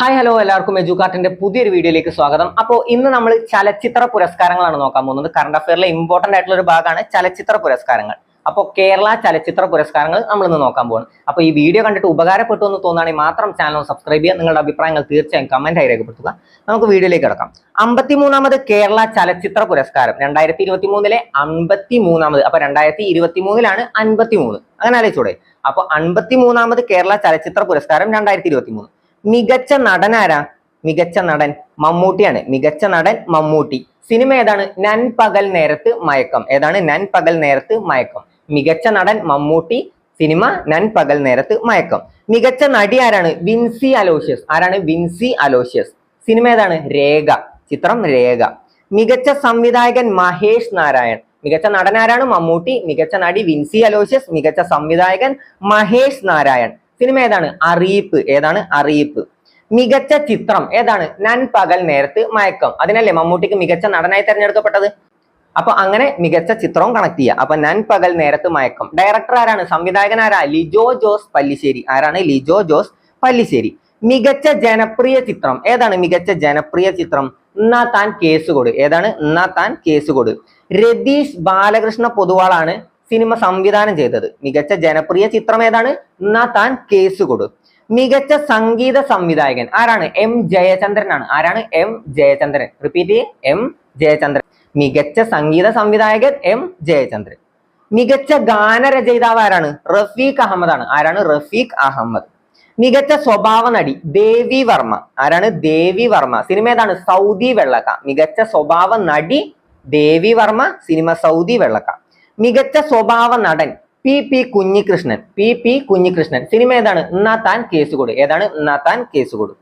Hi hello എല്ലാവർക്കും എജുകാർട്ടിന്റെ പുതിയൊരു വീഡിയോയിലേക്ക് സ്വാഗതം. അപ്പോൾ ഇന്ന് നമ്മൾ ചലച്ചിത്ര പുരസ്കാരങ്ങളാണ് നോക്കാൻ പോകുന്നത്. കറണ്ട് അഫയറിലെ ഇമ്പോർട്ടന്റ് ആയിട്ടുള്ള ഒരു ഭാഗമാണ് ചലച്ചിത്ര പുരസ്കാരങ്ങൾ. അപ്പോൾ കേരള ചലച്ചിത്ര പുരസ്കാരങ്ങൾ നമ്മൾ ഇന്ന് നോക്കാൻ പോകുന്നു. അപ്പോൾ ഈ വീഡിയോ കണ്ടിട്ട് ഉപകാരപ്പെട്ടു എന്ന് തോന്നുകയാണെങ്കിൽ മാത്രം ചാനൽ സബ്സ്ക്രൈബ് ചെയ്യുക. നിങ്ങളുടെ അഭിപ്രായങ്ങൾ തീർച്ചയായും കമന്റായി രേഖപ്പെടുത്തുക. നമുക്ക് വീഡിയോയിലേക്ക് കിടക്കാം. 53ാമത് കേരള ചലച്ചിത്ര പുരസ്കാരം 2023 53ാമത്. അപ്പൊ 2023 53. അങ്ങനെ ആലോചിച്ചൂടെ? അപ്പൊ 53ാമത് കേരള ചലച്ചിത്ര പുരസ്കാരം 2023. മികച്ച നടൻ ആരാ? മികച്ച നടൻ മമ്മൂട്ടിയാണ്. മികച്ച നടൻ മമ്മൂട്ടി. സിനിമ ഏതാണ്? നൻപകൽ നേരത്ത് മയക്കം. ഏതാണ്? നൻപകൽ നേരത്ത് മയക്കം. മികച്ച നടൻ മമ്മൂട്ടി. സിനിമ നൻപകൽ നേരത്ത് മയക്കം. മികച്ച നടി ആരാണ്? വിൻസി അലോഷ്യസ്. ആരാണ്? വിൻസി അലോഷ്യസ്. സിനിമ ഏതാണ്? രേഖ. ചിത്രം രേഖ. മികച്ച സംവിധായകൻ മഹേഷ് നാരായൺ. മികച്ച നടൻ ആരാണ്? മമ്മൂട്ടി. മികച്ച നടി വിൻസി അലോഷ്യസ്. മികച്ച സംവിധായകൻ മഹേഷ് നാരായൺ. സിനിമ ഏതാണ്? അറിയിപ്പ്. ഏതാണ്? അറിയിപ്പ്. മികച്ച ചിത്രം ഏതാണ്? നൻപകൽ നേരത്ത് മയക്കം. അതിനല്ലേ മമ്മൂട്ടിക്ക് മികച്ച നടനായി തെരഞ്ഞെടുക്കപ്പെട്ടത്. അപ്പൊ അങ്ങനെ മികച്ച ചിത്രവും കണക്ട് ചെയ്യുക. അപ്പൊ നൻപകൽ നേരത്ത് മയക്കം. ഡയറക്ടർ ആരാണ്? സംവിധായകൻ ആരാ? ലിജോ ജോസ് പല്ലിശ്ശേരി. ആരാണ്? ലിജോ ജോസ് പല്ലിശ്ശേരി. മികച്ച ജനപ്രിയ ചിത്രം ഏതാണ്? മികച്ച ജനപ്രിയ ചിത്രം എന്നാ താൻ കേസുകൊട്. ഏതാണ്? എന്നാ താൻ കേസുകൊട്. രതീഷ് ബാലകൃഷ്ണ പൊതുവാളാണ് സിനിമ സംവിധാനം ചെയ്തത്. മികച്ച ജനപ്രിയ ചിത്രം ഏതാണ്? എന്നാ താൻ കേസുകൊട്. മികച്ച സംഗീത സംവിധായകൻ ആരാണ്? എം ജയചന്ദ്രനാണ്. ആരാണ്? എം ജയചന്ദ്രൻ. റിപ്പീറ്റ് ചെയ്യേ, എം ജയചന്ദ്രൻ. മികച്ച സംഗീത സംവിധായകൻ എം ജയചന്ദ്രൻ. മികച്ച ഗാനരചയിതാവ് ആരാണ്? റഫീഖ് അഹമ്മദ് ആണ്. ആരാണ്? റഫീഖ് അഹമ്മദ്. മികച്ച സ്വഭാവ നടി ദേവി വർമ്മ. ആരാണ്? ദേവി വർമ്മ. സിനിമ ഏതാണ്? സൗദി വെള്ളക്ക. മികച്ച സ്വഭാവ നടി ദേവി വർമ്മ. സിനിമ സൗദി വെള്ളക്ക. മികച്ച സ്വഭാവ നടൻ P Kunhikrishnan. P Kunhikrishnan. Cinema ഏതാണ്? എന്നാ താൻ കേസുകൊട്. ഏതാണ്? എന്നാ താൻ കേസുകൊട്.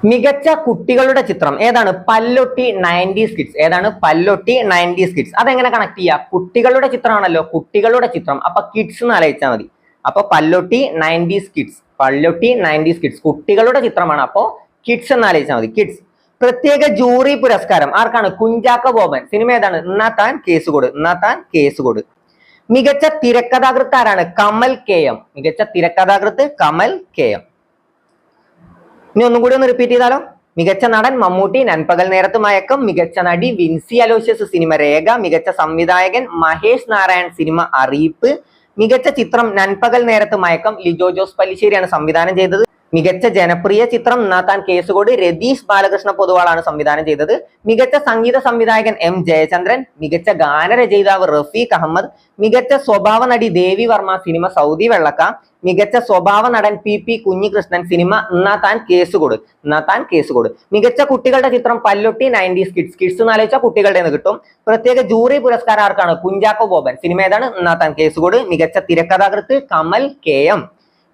മികച്ച കുട്ടികളുടെ ചിത്രം ഏതാണ്? Pallotty 90s kids. ഏതാണ്? Pallotty 90s kids. അതെങ്ങനെ കണക്ട് ചെയ്യുക? കുട്ടികളുടെ ചിത്രമാണല്ലോ. കുട്ടികളുടെ ചിത്രം. അപ്പൊ കിഡ്സ് എന്ന് ആലോചിച്ചാൽ മതി. അപ്പൊ Pallotty 90s kids. Pallotty 90s kids കുട്ടികളുടെ ചിത്രമാണ്. അപ്പോ കിഡ്സ് എന്ന് ആലോചിച്ചാൽ മതി. കിഡ്സ്. പ്രത്യേക ജൂറി പുരസ്കാരം ആർക്കാണ്? കുഞ്ചാക്കോ ബോബൻ. സിനിമ ഏതാണ്? എന്നാ താൻ കേസുകൊട്. എന്നാ താൻ കേസുകൊട്. മികച്ച തിരക്കഥാകൃത്ത് ആരാണ്? കമൽ KM. മികച്ച തിരക്കഥാകൃത്ത് കമൽ KM. ഇനി ഒന്നും കൂടി ഒന്ന് റിപ്പീറ്റ് ചെയ്താലോ? മികച്ച നടൻ മമ്മൂട്ടി, നൻപകൽ നേരത്ത് മയക്കം. മികച്ച നടി വിൻസി അലോഷ്യസ്. സിനിമ രേഖ. മികച്ച സംവിധായകൻ മഹേഷ് നാരായൺ. സിനിമ അറിയിപ്പ്. മികച്ച ചിത്രം നൻപകൽ നേരത്ത് മയക്കം. ലിജോ ജോസ് പല്ലിശ്ശേരിയാണ് സംവിധാനം ചെയ്തത്. മികച്ച ജനപ്രിയ ചിത്രം എന്നാ താൻ കേസുകൊട്. രതീഷ് ബാലകൃഷ്ണ പൊതുവാളാണ് സംവിധാനം ചെയ്തത്. മികച്ച സംഗീത സംവിധായകൻ എം ജയചന്ദ്രൻ. മികച്ച ഗാനരചയിതാവ് റഫീഖ് അഹമ്മദ്. മികച്ച സ്വഭാവ നടി ദേവി വർമ്മ. സിനിമ സൗദി വെള്ളക്ക. മികച്ച സ്വഭാവ നടൻ പി കുഞ്ഞികൃഷ്ണൻ. സിനിമ എന്നാ താൻ കേസുകൊട്. എന്നാ താൻ കേസുകൊട്. മികച്ച കുട്ടികളുടെ ചിത്രം പല്ലൊട്ടി 90s കിഡ്സ്. കിഡ്സ് എന്ന് ആലോചിച്ചാൽ കുട്ടികളുടെ നിന്ന് കിട്ടും. പ്രത്യേക ജൂറി പുരസ്കാരം ആർക്കാണ്? കുഞ്ചാക്കോ ബോബൻ. സിനിമ ഏതാണ്? എന്നാ താൻ കേസുകൊട്. മികച്ച തിരക്കഥാകൃത്ത് കമൽ KM.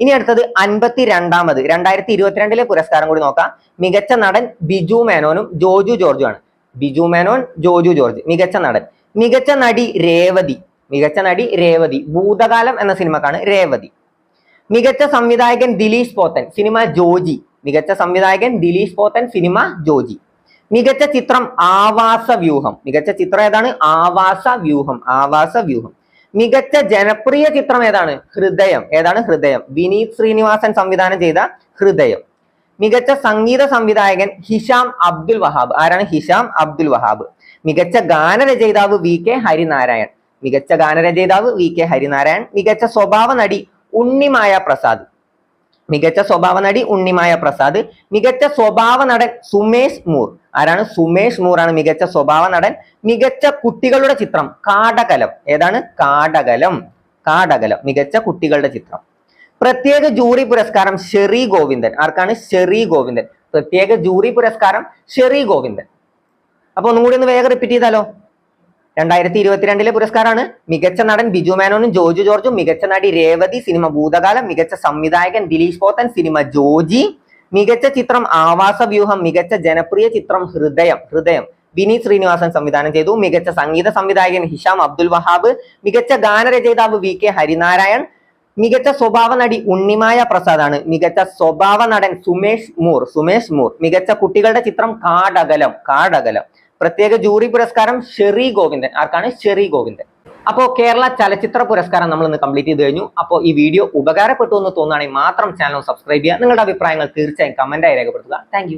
ഇനി അടുത്തത് 52ാമത് 2022 പുരസ്കാരം കൂടി നോക്കാം. മികച്ച നടൻ ബിജു മേനോനും ജോജു ജോർജും ആണ്. ബിജു മേനോൻ, ജോജു ജോർജ്. മികച്ച നടൻ. മികച്ച നടി രേവതി. മികച്ച നടി രേവതി. ഭൂതകാലം എന്ന സിനിമക്കാണ് രേവതി. മികച്ച സംവിധായകൻ ദിലീഷ് പോത്തൻ. സിനിമ ജോജി. മികച്ച സംവിധായകൻ ദിലീഷ് പോത്തൻ. സിനിമ ജോജി. മികച്ച ചിത്രം ആവാസ വ്യൂഹം. മികച്ച ചിത്രം ഏതാണ്? ആവാസ വ്യൂഹം. ആവാസ വ്യൂഹം. മികച്ച ജനപ്രിയ ചിത്രം ഏതാണ്? ഹൃദയം. ഏതാണ്? ഹൃദയം. വിനീത് ശ്രീനിവാസൻ സംവിധാനം ചെയ്ത ഹൃദയം. മികച്ച സംഗീത സംവിധായകൻ ഹിഷാം അബ്ദുൽ വഹാബ്. ആരാണ്? ഹിഷാം അബ്ദുൽ വഹാബ്. മികച്ച ഗാനരചയിതാവ് VK ഹരിനാരായൺ. മികച്ച ഗാനരചയിതാവ് VK ഹരിനാരായൺ. മികച്ച സ്വഭാവ നടി ഉണ്ണിമായ പ്രസാദ്. മികച്ച സ്വഭാവ നടി ഉണ്ണിമായ പ്രസാദ്. മികച്ച സ്വഭാവ നടൻ സുമേഷ് മൂർ. ആരാണ്? സുമേഷ് മൂർ ആണ് മികച്ച സ്വഭാവ നടൻ. മികച്ച കുട്ടികളുടെ ചിത്രം കാടകലം. ഏതാണ്? കാടകലം. കാടകലം. മികച്ച കുട്ടികളുടെ ചിത്രം. പ്രത്യേക ജൂറി പുരസ്കാരം ഷെറി ഗോവിന്ദൻ. ആർക്കാണ്? ഷെറി ഗോവിന്ദൻ. പ്രത്യേക ജൂറി പുരസ്കാരം ഷെറി ഗോവിന്ദൻ. അപ്പൊ ഒന്നും കൂടി ഒന്ന് വേഗം റിപ്പീറ്റ് ചെയ്താലോ? 2022 പുരസ്കാരമാണ്. മികച്ച നടൻ ബിജു മേനോനും ജോജു ജോർജും. മികച്ച നടി രേവതി. സിനിമ ഭൂതകാലം. മികച്ച സംവിധായകൻ ദിലീഷ് പോത്തൻ. സിനിമ ജോജി. മികച്ച ചിത്രം ആവാസ വ്യൂഹം. മികച്ച ജനപ്രിയ ചിത്രം ഹൃദയം. ഹൃദയം. വിനീത് ശ്രീനിവാസൻ സംവിധാനം ചെയ്തു. മികച്ച സംഗീത സംവിധായകൻ ഹിഷാം അബ്ദുൽ വഹാബ്. മികച്ച ഗാനരചയിതാവ് VK ഹരിനാരായൺ. മികച്ച സ്വഭാവ നടി ഉണ്ണിമായ പ്രസാദ് ആണ്. മികച്ച സ്വഭാവ നടൻ സുമേഷ് മൂർ. സുമേഷ് മൂർ. മികച്ച കുട്ടികളുടെ ചിത്രം കാടകലം. കാടകലം. പ്രത്യേക ജൂറി പുരസ്കാരം ഷെറി ഗോവിന്ദൻ. ആർക്കാണ്? ഷെറി ഗോവിന്ദൻ. അപ്പോൾ കേരള ചലച്ചിത്ര പുരസ്കാരം നമ്മൾ ഇന്ന് കംപ്ലീറ്റ് ചെയ്ത് കഴിഞ്ഞു. അപ്പോൾ ഈ വീഡിയോ ഉപകാരപ്പെട്ടു എന്ന് തോന്നുകയാണെങ്കിൽ മാത്രം ചാനൽ സബ്സ്ക്രൈബ് ചെയ്യുക. നിങ്ങളുടെ അഭിപ്രായങ്ങൾ തീർച്ചയായും കമന്റായി രേഖപ്പെടുത്തുക. താങ്ക്